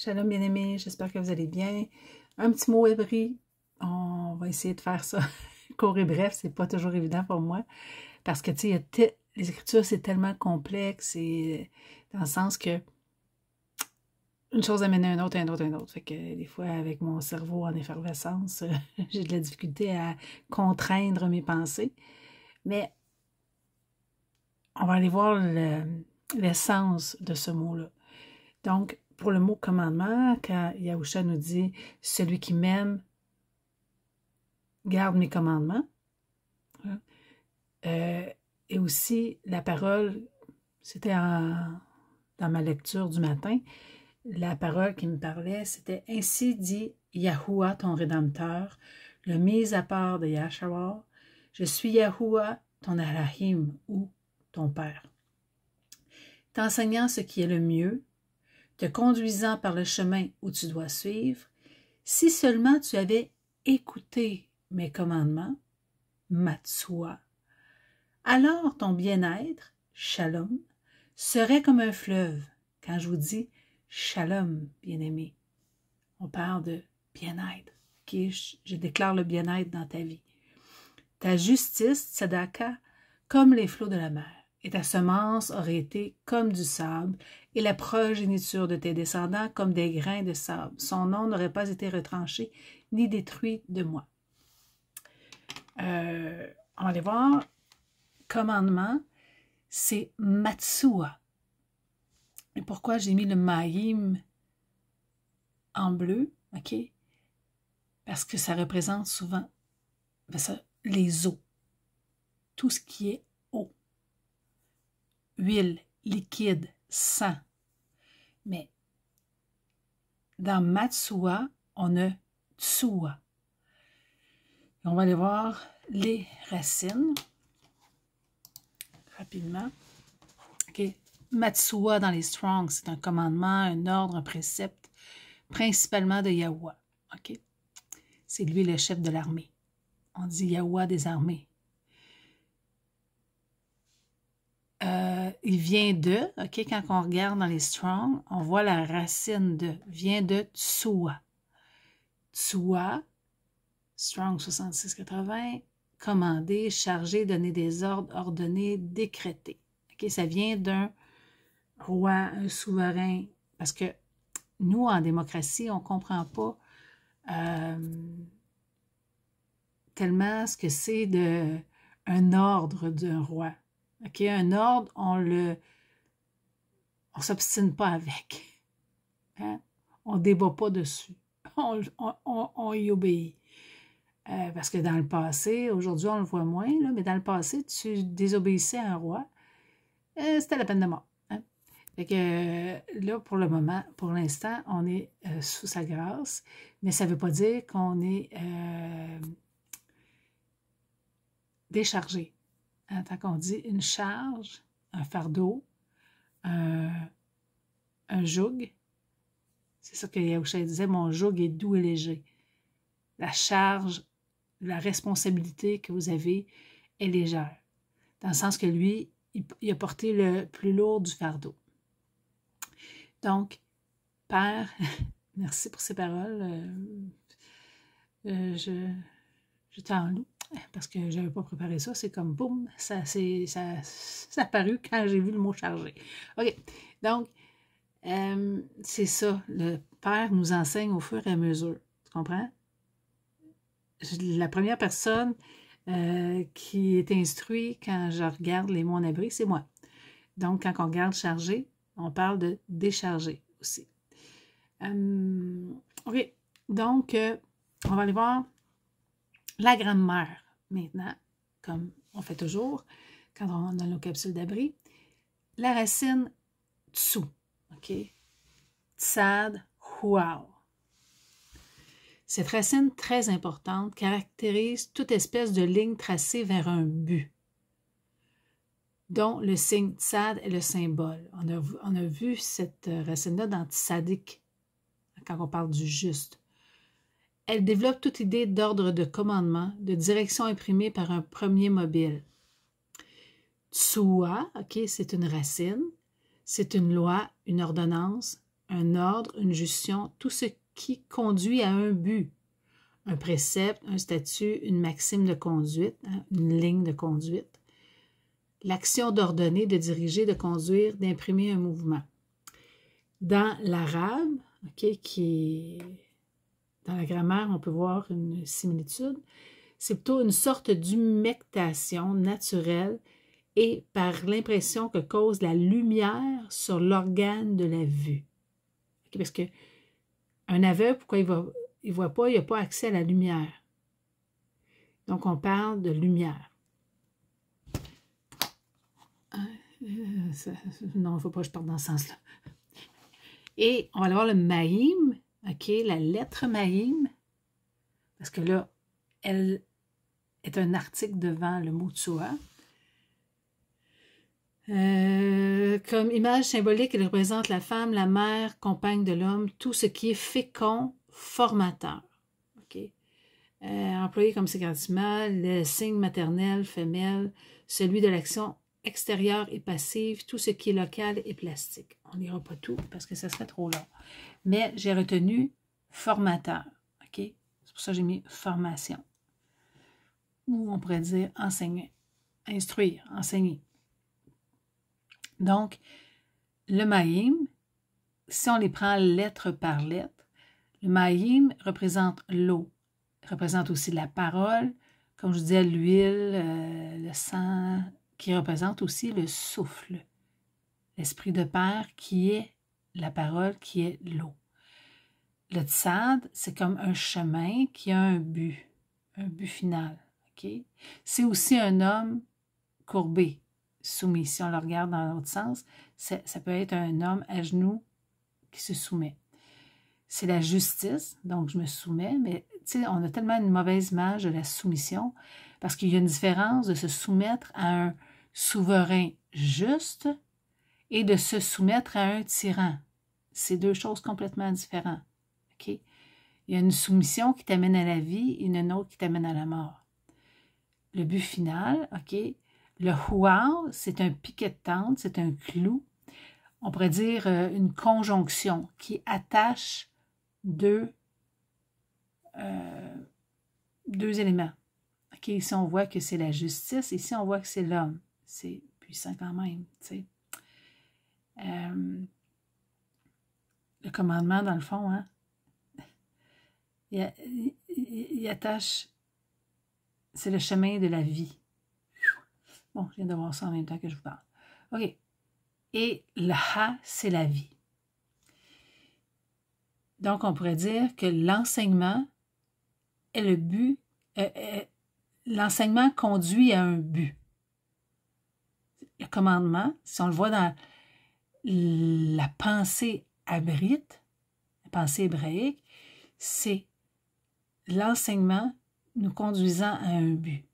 Shalom bien-aimés, j'espère que vous allez bien. Un petit mot hébreu, on va essayer de faire ça court et bref, c'est pas toujours évident pour moi, parce que tu sais, les écritures c'est tellement complexe et dans le sens que une chose amène à une autre, à une autre, à une autre. Fait que des fois, avec mon cerveau en effervescence, j'ai de la difficulté à contraindre mes pensées. Mais on va aller voir l'essence de ce mot-là. Donc, pour le mot commandement, quand Yahusha nous dit « Celui qui m'aime garde mes commandements hein, », et aussi la parole, c'était dans ma lecture du matin, la parole qui me parlait, c'était « Ainsi dit Yahuwah, ton Rédempteur, le mis à part de Yahshua, je suis Yahuwah, ton Elohim ou ton Père. T'enseignant ce qui est le mieux, te conduisant par le chemin où tu dois suivre, si seulement tu avais écouté mes commandements, Matsua, alors ton bien-être, Shalom, serait comme un fleuve. Quand je vous dis Shalom, bien-aimé, on parle de bien-être. Okay? Je déclare le bien-être dans ta vie. Ta justice, Tzedaka, comme les flots de la mer, et ta semence aurait été comme du sable, et la progéniture de tes descendants comme des grains de sable. Son nom n'aurait pas été retranché, ni détruit de moi. On va aller voir. Commandement, c'est Matsua. Et pourquoi j'ai mis le Maïm en bleu? OK? Parce que ça représente souvent les eaux. Tout ce qui est eau. Huile, liquide, sang. Mais dans Matsua, on a Tsua. On va aller voir les racines rapidement. OK. Matsua dans les Strong, c'est un commandement, un ordre, un précepte, principalement de Yahweh. OK. C'est lui le chef de l'armée. On dit Yahweh des armées. Il vient de, OK, quand on regarde dans les Strong, on voit la racine de, vient de Tsua. Tsua, Strong 66-80, commander, charger, donner des ordres, ordonner, décréter. OK, ça vient d'un roi, un souverain, parce que nous, en démocratie, on ne comprend pas tellement ce que c'est un ordre d'un roi. OK, un ordre, on s'obstine pas avec. Hein? On ne débat pas dessus. On y obéit. Parce que dans le passé, aujourd'hui on le voit moins, là, mais dans le passé, tu désobéissais à un roi, c'était la peine de mort. Hein? Fait que là, pour le moment, pour l'instant, on est sous sa grâce, mais ça ne veut pas dire qu'on est déchargé. Hein? Tant qu'on dit une charge, un fardeau, un joug, c'est ça que Yahusha disait, mon joug est doux et léger. La charge, la responsabilité que vous avez est légère. Dans le sens que lui, il a porté le plus lourd du fardeau. Donc, Père, merci pour ces paroles. Je t'en loue, parce que je n'avais pas préparé ça. C'est comme, boum, ça a apparu quand j'ai vu le mot chargé. OK, donc, c'est ça. Le Père nous enseigne au fur et à mesure. Tu comprends? La première personne qui est instruite quand je regarde les mots en hébreu, c'est moi. Donc, quand on regarde charger, on parle de décharger aussi. OK. Donc, on va aller voir la grammaire maintenant, comme on fait toujours quand on a nos capsules d'abri. La racine tsu. OK? Tsad, wow. Cette racine très importante caractérise toute espèce de ligne tracée vers un but, dont le signe Tsad est le symbole. On a vu cette racine-là dans Tzadik, quand on parle du juste. Elle développe toute idée d'ordre de commandement, de direction imprimée par un premier mobile. Tsua, okay, c'est une racine, c'est une loi, une ordonnance, un ordre, une gestion, tout ce qui conduit à un but, un précepte, un statut, une maxime de conduite, hein, une ligne de conduite. L'action d'ordonner, de diriger, de conduire, d'imprimer un mouvement. Dans l'arabe, dans la grammaire, on peut voir une similitude. C'est plutôt une sorte d'humectation naturelle et par l'impression que cause la lumière sur l'organe de la vue. Parce que un aveugle, pourquoi il voit pas? Il n'a pas accès à la lumière. Donc, on parle de lumière. Non, il ne faut pas que je parte dans ce sens-là. Et on va aller voir le maïm, la lettre maïm, parce que là, elle est un article devant le mot tsoa. Comme image symbolique, elle représente la femme, la mère, compagne de l'homme, tout ce qui est fécond, formateur. Employé comme séquentimal, le signe maternel, femelle, celui de l'action extérieure et passive, tout ce qui est local et plastique. On n'ira pas tout parce que ça serait trop long. Mais j'ai retenu formateur. C'est pour ça que j'ai mis formation. Ou on pourrait dire enseigner, instruire, enseigner. Donc, le maïm, si on les prend lettre par lettre, le maïm représente l'eau, représente aussi la parole, comme je disais, l'huile, le sang, qui représente aussi le souffle, l'esprit de Père qui est la parole, qui est l'eau. Le tsad, c'est comme un chemin qui a un but final. C'est aussi un homme courbé, soumis. Si on le regarde dans l'autre sens, ça peut être un homme à genoux qui se soumet. C'est la justice, donc je me soumets, mais on a tellement une mauvaise image de la soumission parce qu'il y a une différence de se soumettre à un souverain juste et de se soumettre à un tyran. C'est deux choses complètement différentes. Il y a une soumission qui t'amène à la vie et une autre qui t'amène à la mort. Le but final, le huar, c'est un piquet de tente, c'est un clou. On pourrait dire une conjonction qui attache deux éléments. Ici, on voit que c'est la justice. Ici, on voit que c'est l'homme. C'est puissant quand même. Le commandement, dans le fond, il attache, c'est le chemin de la vie. Bon, je viens de voir ça en même temps que je vous parle. OK. Et le ha, c'est la vie. Donc, on pourrait dire que l'enseignement est le but, l'enseignement conduit à un but. Le commandement, si on le voit dans la pensée abrite, la pensée hébraïque, c'est l'enseignement nous conduisant à un but.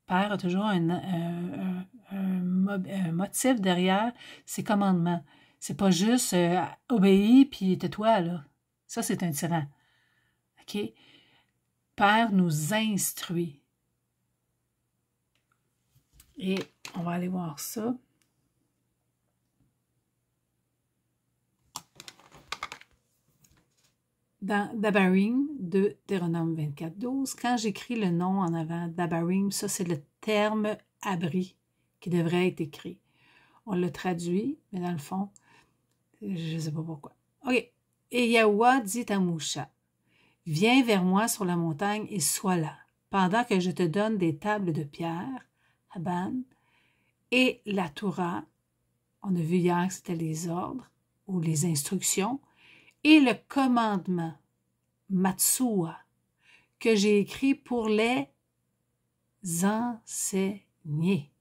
Père a toujours un motif derrière ses commandements. C'est pas juste obéis puis tais-toi, là. Ça, c'est un tyran. Père nous instruit. Et on va aller voir ça. Dans Dabarim de Deutéronome 24:12, quand j'écris le nom en avant, Dabarim, ça c'est le terme abri qui devrait être écrit. On le traduit, mais dans le fond, je ne sais pas pourquoi. OK. Et Yahweh dit à Moucha, viens vers moi sur la montagne et sois là, pendant que je te donne des tables de pierre, Haban, et la Torah, on a vu hier que c'était les ordres ou les instructions, et le commandement, Matsua, que j'ai écrit pour les enseigner.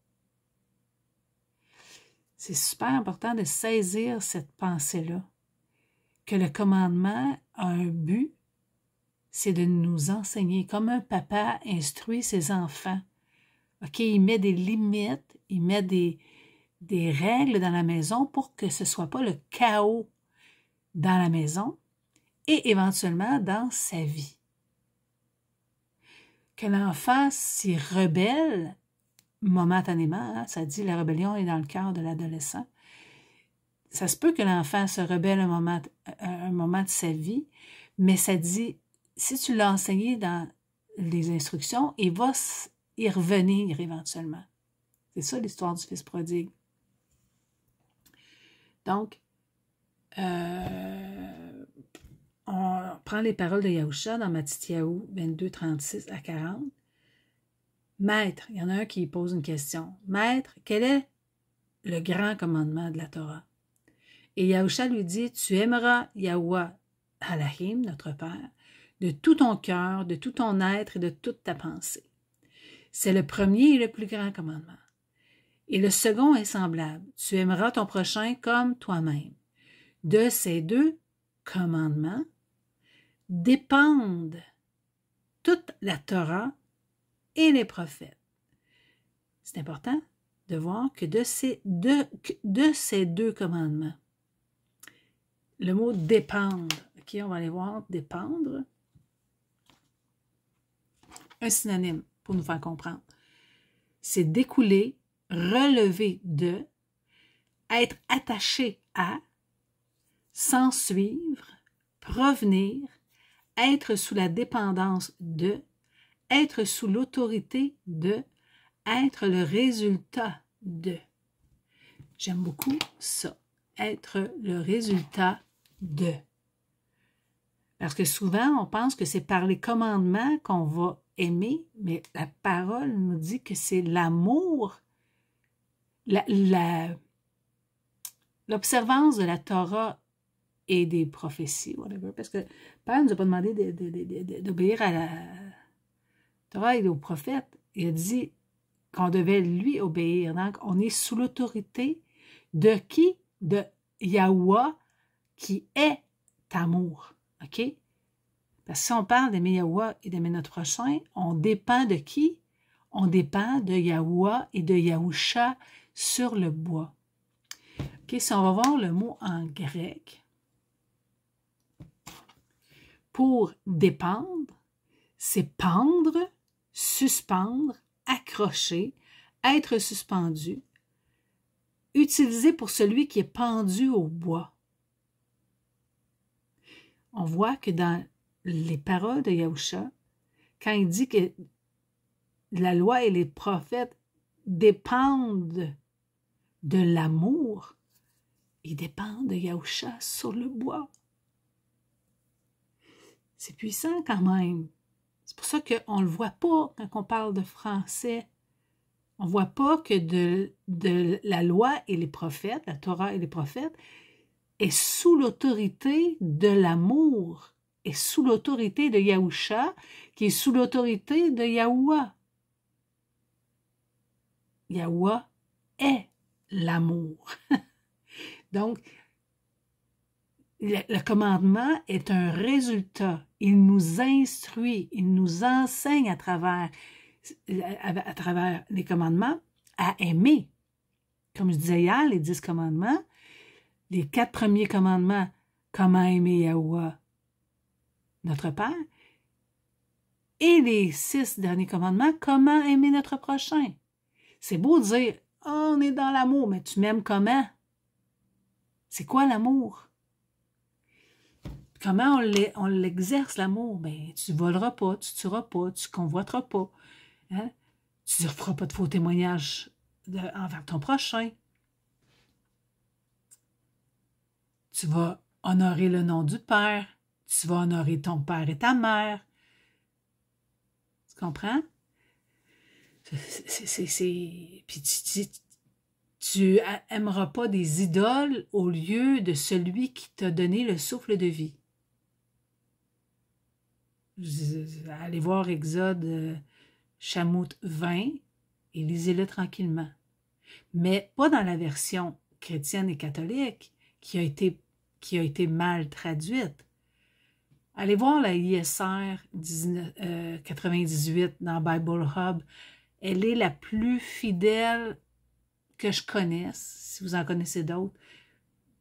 C'est super important de saisir cette pensée-là, que le commandement a un but, c'est de nous enseigner, comme un papa instruit ses enfants. Il met des limites, il met des règles dans la maison pour que ce ne soit pas le chaos dans la maison et éventuellement dans sa vie. Que l'enfant s'y rebelle momentanément, ça dit la rébellion est dans le cœur de l'adolescent, ça se peut que l'enfant se rebelle un moment de sa vie, mais ça dit, si tu l'as enseigné dans les instructions, il va y revenir éventuellement. C'est ça l'histoire du fils prodigue. Donc, on prend les paroles de Yahusha dans Mattityahu 22, 36 à 40. Maître, il y en a un qui pose une question. Maître, quel est le grand commandement de la Torah? Et Yahusha lui dit, tu aimeras Yahweh Elohim, notre Père, de tout ton cœur, de tout ton être et de toute ta pensée. C'est le premier et le plus grand commandement. Et le second est semblable. Tu aimeras ton prochain comme toi-même. De ces deux commandements dépendent toute la Torah et les prophètes. C'est important de voir que de ces deux commandements, le mot « dépendre », ok, on va aller voir « dépendre », un synonyme pour nous faire comprendre. C'est découler, relever de, être attaché à, s'en suivre, provenir, être sous la dépendance de, être sous l'autorité de, être le résultat de. J'aime beaucoup ça, être le résultat de. Parce que souvent, on pense que c'est par les commandements qu'on va aimer, mais la parole nous dit que c'est l'amour, l'observance de la Torah et des prophéties, whatever, parce que le Père ne nous a pas demandé d'obéir à la Torah et aux prophètes. Il a dit qu'on devait lui obéir. Donc, on est sous l'autorité de qui? De Yahweh, qui est amour. OK? Parce que si on parle d'aimer Yahweh et d'aimer notre prochain, on dépend de qui? On dépend de Yahweh et de Yahusha sur le bois. OK? Si on va voir le mot en grec, pour dépendre, c'est pendre, suspendre, accrocher, être suspendu, utilisé pour celui qui est pendu au bois. On voit que dans les paroles de Yahusha, quand il dit que la loi et les prophètes dépendent de l'amour, ils dépendent de Yahusha sur le bois. C'est puissant quand même. C'est pour ça qu'on ne le voit pas quand on parle de français. On ne voit pas que de la loi et les prophètes, la Torah et les prophètes, est sous l'autorité de l'amour, est sous l'autorité de Yahusha, qui est sous l'autorité de Yahweh. Yahweh est l'amour. Donc, le commandement est un résultat. Il nous instruit, il nous enseigne à travers les commandements à aimer. Comme je disais hier, les 10 commandements, les 4 premiers commandements, comment aimer Yahweh, notre Père, et les 6 derniers commandements, comment aimer notre prochain. C'est beau de dire, oh, on est dans l'amour, mais tu m'aimes comment? C'est quoi l'amour? Comment on l'exerce, l'amour? Ben, tu ne voleras pas, tu ne tueras pas, tu ne convoiteras pas. Hein? Tu ne feras pas de faux témoignages envers ton prochain. Tu vas honorer le nom du Père. Tu vas honorer ton père et ta mère. Tu comprends? Puis tu aimeras pas des idoles au lieu de celui qui t'a donné le souffle de vie. Allez voir Exode Chamout 20 et lisez-le tranquillement. Mais pas dans la version chrétienne et catholique qui a été mal traduite. Allez voir la ISR 98 dans Bible Hub. Elle est la plus fidèle que je connaisse. Si vous en connaissez d'autres,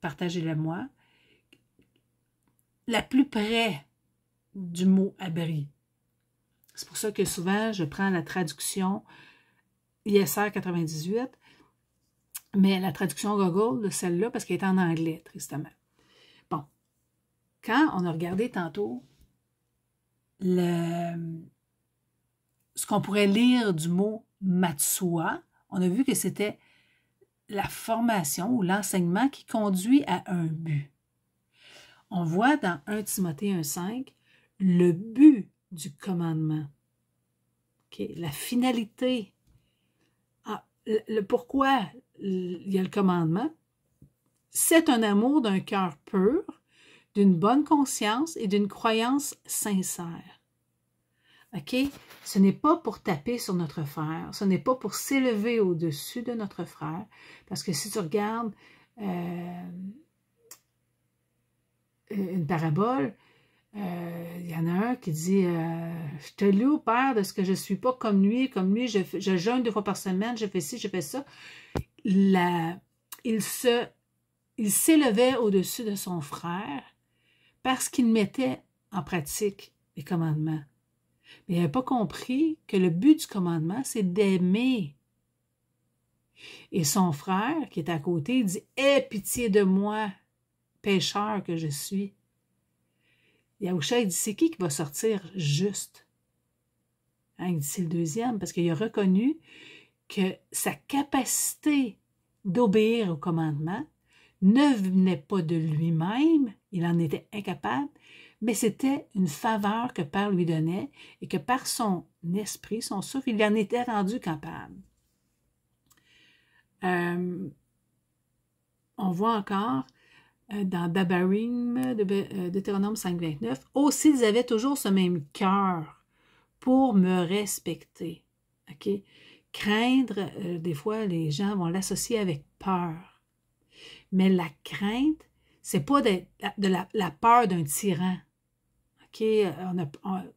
partagez-le moi. La plus près du mot abri. C'est pour ça que souvent, je prends la traduction ISR 98 Mais la traduction Google de celle-là, parce qu'elle est en anglais, tristement. Bon. Quand on a regardé tantôt ce qu'on pourrait lire du mot Matsua, on a vu que c'était la formation ou l'enseignement qui conduit à un but. On voit dans 1 Timothée 1,5 le but du commandement. Okay? La finalité. Le pourquoi il y a le commandement. C'est un amour d'un cœur pur, d'une bonne conscience et d'une croyance sincère. OK? Ce n'est pas pour taper sur notre frère, ce n'est pas pour s'élever au-dessus de notre frère, parce que si tu regardes une parabole, il y en a un qui dit je te loue, Père, de ce que je ne suis pas comme lui, je jeûne 2 fois par semaine, je fais ci, je fais ça. Il s'élevait au-dessus de son frère parce qu'il mettait en pratique les commandements. Mais il n'avait pas compris que le but du commandement, c'est d'aimer. Et son frère, qui est à côté, il dit « Aie pitié de moi, pécheur que je suis. » Yahusha, il dit « C'est qui va sortir juste? » Il dit « C'est le deuxième, parce qu'il a reconnu que sa capacité d'obéir au commandement ne venait pas de lui-même, il en était incapable, mais c'était une faveur que Père lui donnait et que par son esprit, son souffle, il en était rendu capable. On voit encore dans Dabarim, Deutéronome 5,29, « Aussi ils avaient toujours ce même cœur pour me respecter. » OK? Craindre, des fois, les gens vont l'associer avec peur. Mais la crainte, c'est pas de la peur d'un tyran. Okay?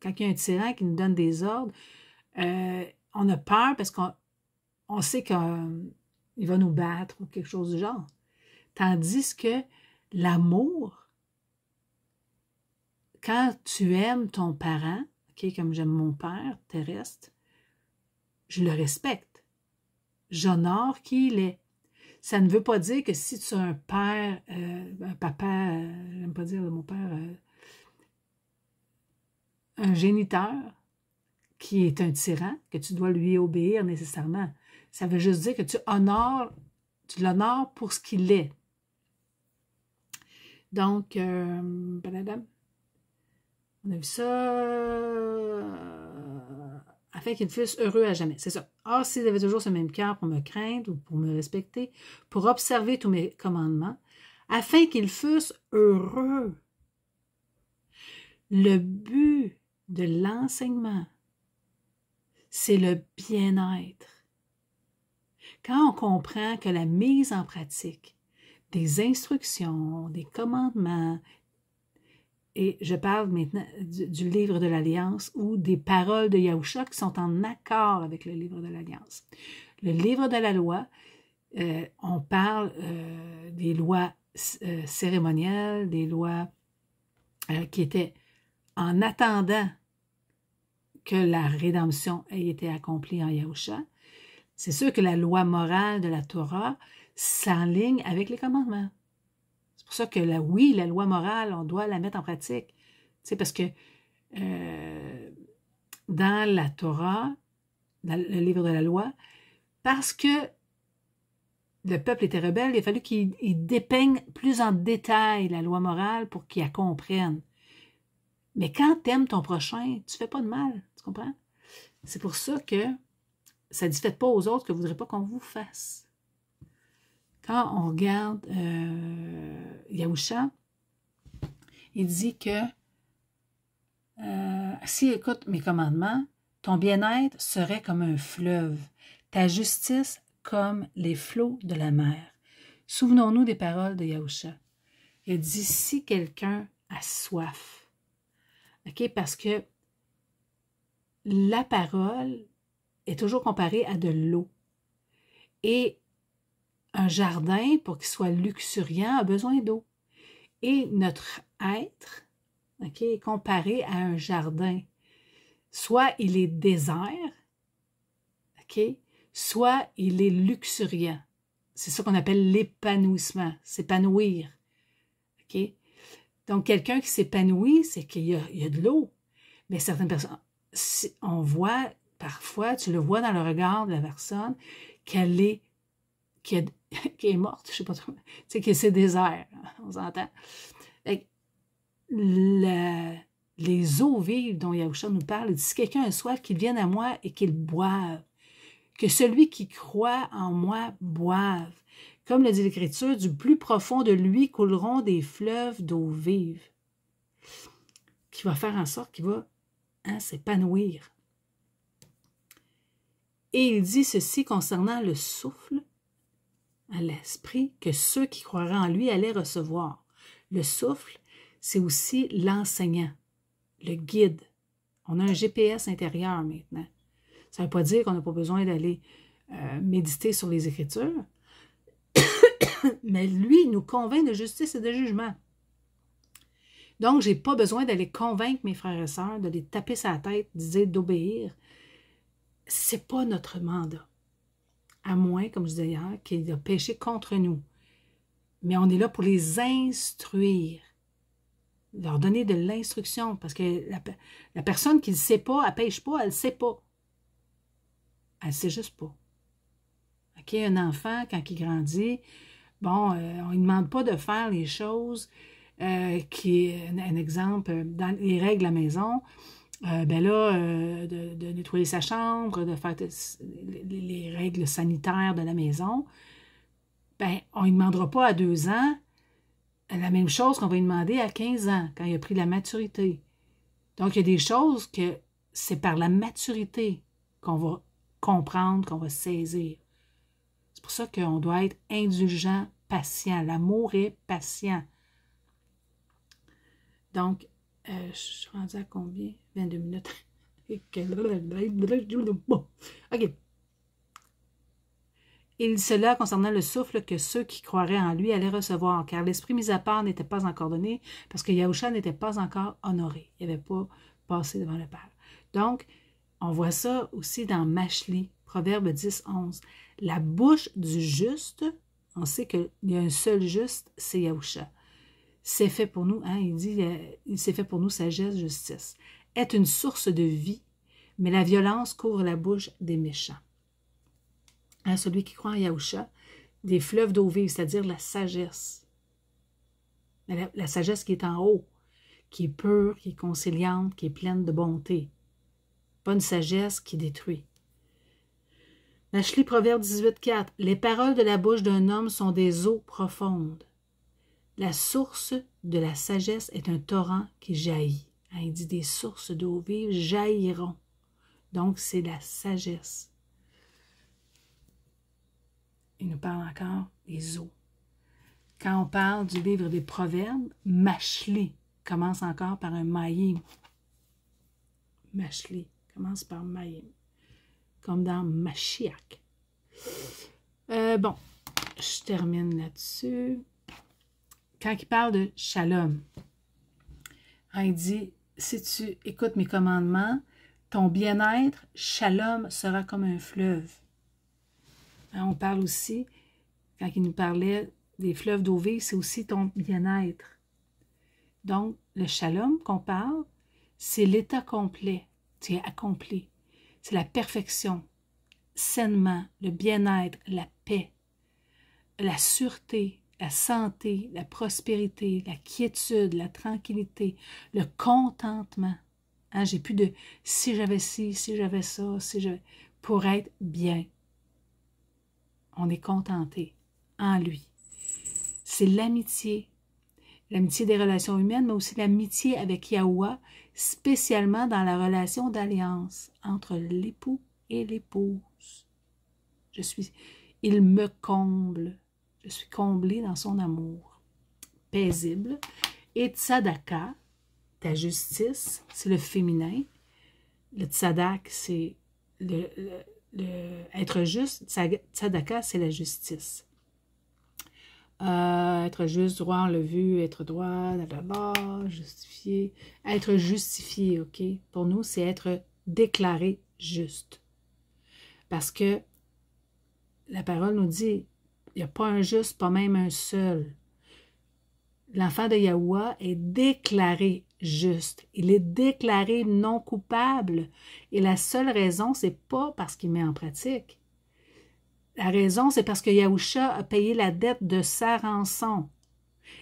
Quand il y a un tyran qui nous donne des ordres, on a peur parce qu'on sait qu'il va nous battre ou quelque chose du genre. Tandis que l'amour, quand tu aimes ton parent, okay, comme j'aime mon père terrestre, je le respecte. J'honore qui il est. Ça ne veut pas dire que si tu as un père, un papa, j'aime pas dire mon père, un géniteur qui est un tyran, que tu dois lui obéir nécessairement. Ça veut juste dire que tu l'honores pour ce qu'il est. Donc, on a vu ça, afin qu'ils fussent heureux à jamais. C'est ça. Or, s'ils avaient toujours ce même cœur pour me craindre ou pour me respecter, pour observer tous mes commandements, afin qu'ils fussent heureux. Le but de l'enseignement, c'est le bien-être. Quand on comprend que la mise en pratique des instructions, des commandements, et je parle maintenant du livre de l'Alliance ou des paroles de Yahusha qui sont en accord avec le livre de l'Alliance. Le livre de la loi, on parle des lois cérémonielles, des lois qui étaient en attendant que la rédemption ait été accomplie en Yahusha. C'est sûr que la loi morale de la Torah s'enligne avec les commandements. C'est pour ça que, oui, la loi morale, on doit la mettre en pratique. Tu sais, parce que dans la Torah, dans le livre de la loi, parce que le peuple était rebelle, il a fallu qu'il dépeigne plus en détail la loi morale pour qu'il la comprenne. Mais quand tu aimes ton prochain, tu ne fais pas de mal, tu comprends? C'est pour ça que ça dit « Faites pas aux autres que vous ne voudrez pas qu'on vous fasse ». Quand on regarde Yahusha, il dit que si écoute mes commandements, ton bien-être serait comme un fleuve, ta justice comme les flots de la mer. Souvenons-nous des paroles de Yahusha. Il dit si quelqu'un a soif, okay, parce que la parole est toujours comparée à de l'eau. Et un jardin, pour qu'il soit luxuriant, a besoin d'eau. Et notre être, okay, est comparé à un jardin. Soit il est désert, okay, soit il est luxuriant. c'est ça qu'on appelle l'épanouissement, s'épanouir. OK? Donc, quelqu'un qui s'épanouit, c'est qu'il y a de l'eau. Mais certaines personnes, on voit, parfois, tu le vois dans le regard de la personne, qu'elle est, qui est morte, je sais pas trop, tu sais, que c'est désert, on s'entend. Les eaux vives dont Yahusha nous parle, il dit, si quelqu'un a soif, qu'il vienne à moi et qu'il boive. Que celui qui croit en moi boive. Comme le dit l'Écriture, du plus profond de lui couleront des fleuves d'eau vive. Qui va faire en sorte qu'il va s'épanouir. Et il dit ceci concernant le souffle à l'esprit que ceux qui croiraient en lui allaient recevoir. Le souffle, c'est aussi l'enseignant, le guide. On a un GPS intérieur maintenant. Ça ne veut pas dire qu'on n'a pas besoin d'aller méditer sur les Écritures, mais lui, il nous convainc de justice et de jugement. Donc, je n'ai pas besoin d'aller convaincre mes frères et sœurs, de les taper sur la tête, de dire d'obéir. Ce n'est pas notre mandat. À moins, comme je disais hier, qu'il a péché contre nous. Mais on est là pour les instruire, leur donner de l'instruction, parce que la personne qui ne sait pas, elle ne pêche pas, elle ne sait pas. Elle ne sait juste pas. OK, un enfant, quand il grandit, bon, on ne lui demande pas de faire les choses qui est un exemple, dans les règles à la maison, ben là, de nettoyer sa chambre, de faire les règles sanitaires de la maison, ben, on ne lui demandera pas à 2 ans la même chose qu'on va lui demander à 15 ans, quand il a pris la maturité. Donc, il y a des choses que c'est par la maturité qu'on va comprendre, qu'on va saisir. C'est pour ça qu'on doit être indulgent, patient. L'amour est patient. Donc, je suis rendue à combien? 22 minutes. OK. Il dit cela concernant le souffle que ceux qui croiraient en lui allaient recevoir, car l'esprit mis à part n'était pas encore donné, parce que Yahusha n'était pas encore honoré. Il n'avait pas passé devant le Père. Donc, on voit ça aussi dans Machli, Proverbe 10, 11. La bouche du juste, on sait qu'il y a un seul juste, c'est Yahusha. C'est fait pour nous, hein, il dit, il s'est fait pour nous sagesse, justice. Est une source de vie, mais la violence couvre la bouche des méchants. Hein, celui qui croit en Yahusha, des fleuves d'eau vive, c'est-à-dire la sagesse. La sagesse qui est en haut, qui est pure, qui est conciliante, qui est pleine de bonté. Pas une sagesse qui détruit. Machli, Proverbe 18, 4. Les paroles de la bouche d'un homme sont des eaux profondes. La source de la sagesse est un torrent qui jaillit. Hein, il dit des sources d'eau vive jailliront. Donc, c'est la sagesse. Il nous parle encore des eaux. Quand on parle du livre des Proverbes, Machli commence encore par un maïm. Machli commence par maïm. Comme dans Mashiach. Bon, je termine là-dessus. Quand il parle de shalom, hein, il dit, si tu écoutes mes commandements, ton bien-être, shalom, sera comme un fleuve. Hein, on parle aussi, quand il nous parlait des fleuves d'eau vive, c'est aussi ton bien-être. Donc, le shalom qu'on parle, c'est l'état complet, c'est accompli. C'est la perfection, sainement, le bien-être, la paix, la sûreté, la santé, la prospérité, la quiétude, la tranquillité, le contentement. Hein, j'ai plus de « si j'avais ci, si j'avais ça, si j'avais... » pour être bien. On est contenté en lui. C'est l'amitié des relations humaines, mais aussi l'amitié avec Yahweh, spécialement dans la relation d'alliance entre l'époux et l'épouse. Il me comble. Je suis comblée dans son amour. Paisible. Et tzedaka, ta justice, c'est le féminin. Le tzadak, c'est être juste. Tzedaka, c'est la justice. Être juste, droit, on l'a vu, être droit, justifié. Être justifié, OK? Pour nous, c'est être déclaré juste. Parce que la parole nous dit, n'y a pas un juste, pas même un seul. L'enfant de Yahuwah est déclaré juste. Il est déclaré non coupable. Et la seule raison, c'est pas parce qu'il met en pratique. La raison, c'est parce que Yahusha a payé la dette de sa rançon.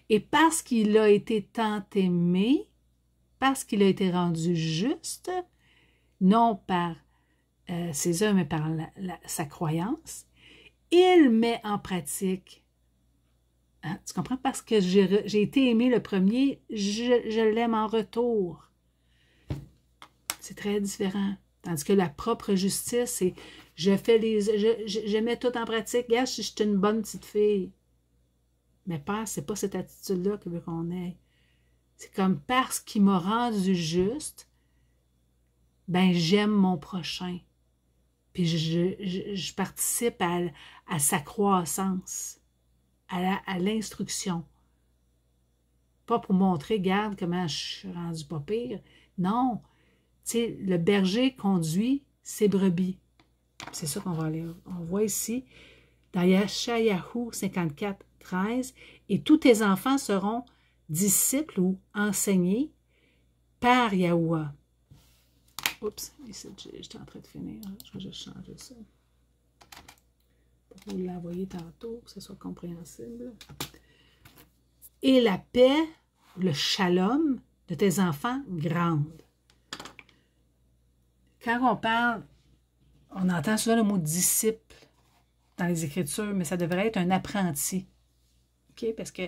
Et parce qu'il a été tant aimé, parce qu'il a été rendu juste, non par ses œuvres, mais par sa croyance, il met en pratique. Hein, tu comprends? Parce que j'ai été aimé le premier, je l'aime en retour. C'est très différent. Tandis que la propre justice, c'est je mets tout en pratique. Regarde, je suis une bonne petite fille. Mais Père, c'est pas cette attitude-là qu'il veut qu'on ait. C'est comme parce qu'il m'a rendu juste, ben j'aime mon prochain. Puis je participe à sa croissance, à l'instruction. Pas pour montrer, regarde comment je suis rendu pas pire. Non, tu sais, le berger conduit ses brebis. C'est ça qu'on va aller. On voit ici, dans Yeshayahu 54, 13, et tous tes enfants seront disciples ou enseignés par Yahuwah. Oups, j'étais en train de finir. Je vais juste changer ça. Pour vous l'envoyer tantôt, pour que ce soit compréhensible. Et la paix, le shalom de tes enfants grande. Quand on parle, on entend souvent le mot disciple dans les Écritures, mais ça devrait être un apprenti. OK? Parce que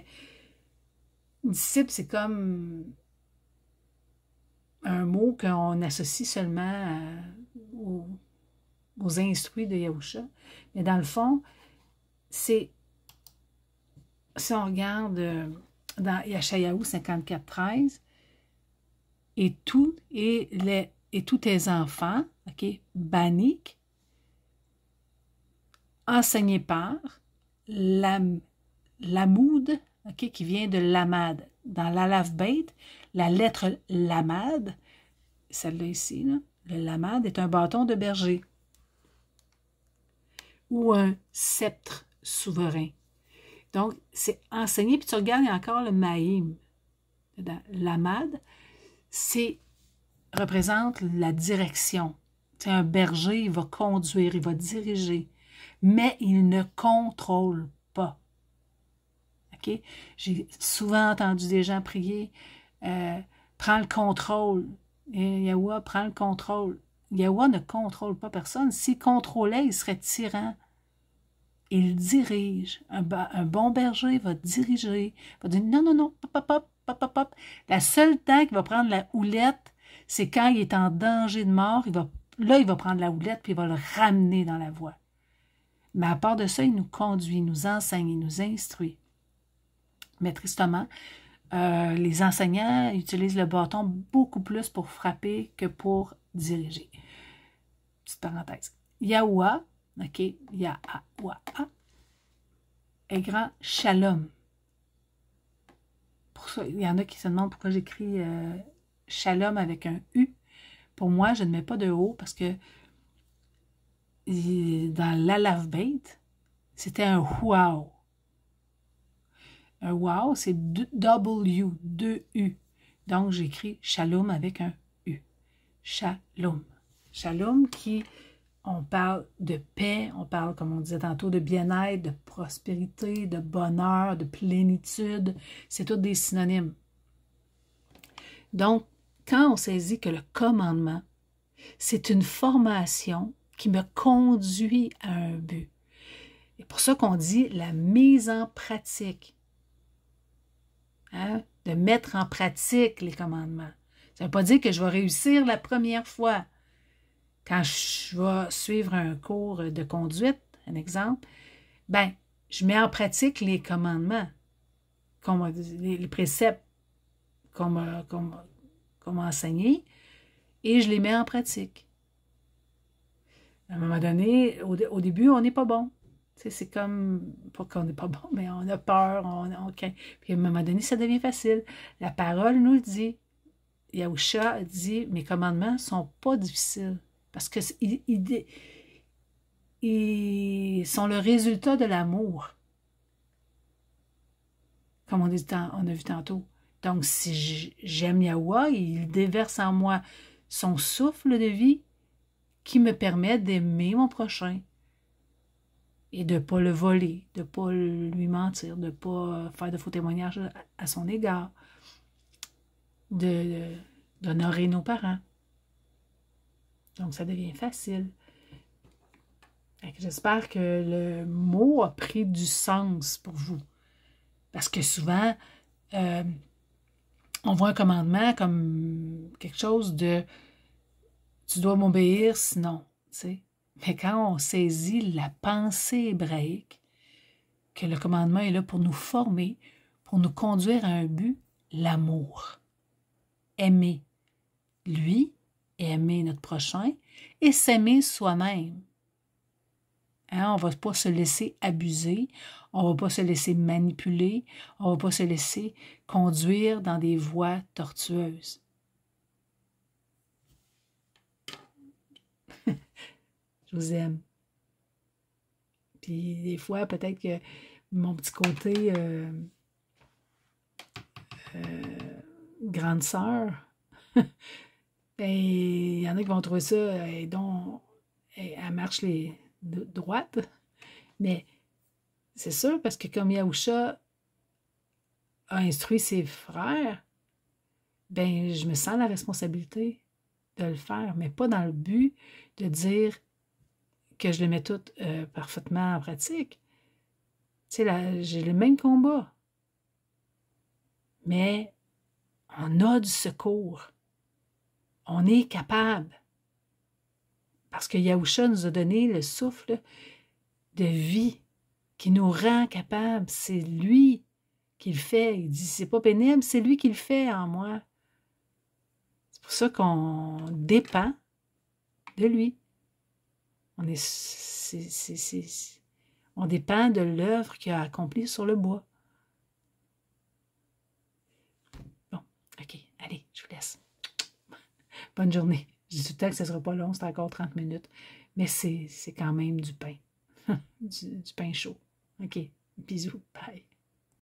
disciple, c'est comme un mot qu'on associe seulement aux instruits de Yahusha. Mais dans le fond, c'est, si on regarde dans Yeshayahu 54, 13, et tous tes enfants, OK, banik, enseignés par l'amoud, OK, qui vient de l'amad. Dans l'Alaf Beit, la lettre lamad, celle-là ici, là, le lamad est un bâton de berger ou un sceptre souverain. Donc, c'est enseigné, puis tu regardes, il y a encore le maïm. L'amad, représente la direction. C'est un berger, il va conduire, il va diriger, mais il ne contrôle pas. Okay? J'ai souvent entendu des gens prier, prends le contrôle. Et Yahuwah prend le contrôle. Yahuwah ne contrôle pas personne. S'il contrôlait, il serait tyran. Il dirige. Un bon berger va diriger. Il va dire non, non, non, pop, pop, pop, pop, pop. La seule temps qu'il va prendre la houlette, c'est quand il est en danger de mort. Là, il va prendre la houlette puis il va le ramener dans la voie. Mais à part de ça, il nous conduit, il nous enseigne, il nous instruit. Mais tristement, les enseignants utilisent le bâton beaucoup plus pour frapper que pour diriger. Petite parenthèse. Yahuwah, OK, Yahuwah, est grand shalom. Pour ça, il y en a qui se demandent pourquoi j'écris shalom avec un U. Pour moi, je ne mets pas de O parce que dans l'Alaf Beit, c'était un wow. Un wow, c'est W, 2 U. Donc, j'écris shalom avec un U. Shalom. Shalom qui, on parle de paix, on parle, comme on disait tantôt, de bien-être, de prospérité, de bonheur, de plénitude. C'est tous des synonymes. Donc, quand on saisit que le commandement, c'est une formation qui me conduit à un but. C'est pour ça qu'on dit la mise en pratique. Hein? De mettre en pratique les commandements. Ça ne veut pas dire que je vais réussir la première fois. Quand je vais suivre un cours de conduite, un exemple, ben, je mets en pratique les commandements, les préceptes qu'on m'a enseignés, et je les mets en pratique. À un moment donné, au début, on n'est pas bon. C'est comme, pas qu'on n'est pas bon, mais on a peur, puis à un moment donné, ça devient facile. La parole nous le dit. Yahusha dit, mes commandements ne sont pas difficiles, parce qu'ils sont le résultat de l'amour. comme on a vu tantôt. Donc, si j'aime Yahuwah, il déverse en moi son souffle de vie qui me permet d'aimer mon prochain et de ne pas le voler, de ne pas lui mentir, de ne pas faire de faux témoignages à son égard, d'honorer nos parents. Donc, ça devient facile. J'espère que le mot a pris du sens pour vous. Parce que souvent, on voit un commandement comme quelque chose de « tu dois m'obéir, sinon ». Mais quand on saisit la pensée hébraïque, que le commandement est là pour nous former, pour nous conduire à un but, l'amour. Aimer lui et aimer notre prochain et s'aimer soi-même. Hein, on ne va pas se laisser abuser, on ne va pas se laisser manipuler, on ne va pas se laisser conduire dans des voies tortueuses. Je vous aime. Puis des fois, peut-être que mon petit côté grande sœur, il y en a qui vont trouver ça, elle marche les droite, mais c'est sûr, parce que comme Yahusha a instruit ses frères, ben je me sens la responsabilité de le faire, mais pas dans le but de dire que je le mets tout parfaitement en pratique. Tu sais, j'ai le même combat. Mais on a du secours. On est capable. Parce que Yahusha nous a donné le souffle de vie qui nous rend capables. C'est lui qui le fait. Il dit, c'est pas pénible, c'est lui qui le fait en moi. C'est pour ça qu'on dépend de lui. On dépend de l'œuvre qu'il a accomplie sur le bois. Bon, OK, allez, je vous laisse. Bonne journée. Je dis tout le temps que ce ne sera pas long, c'est encore 30 minutes. Mais c'est quand même du pain. du pain chaud. OK, bisous, bye.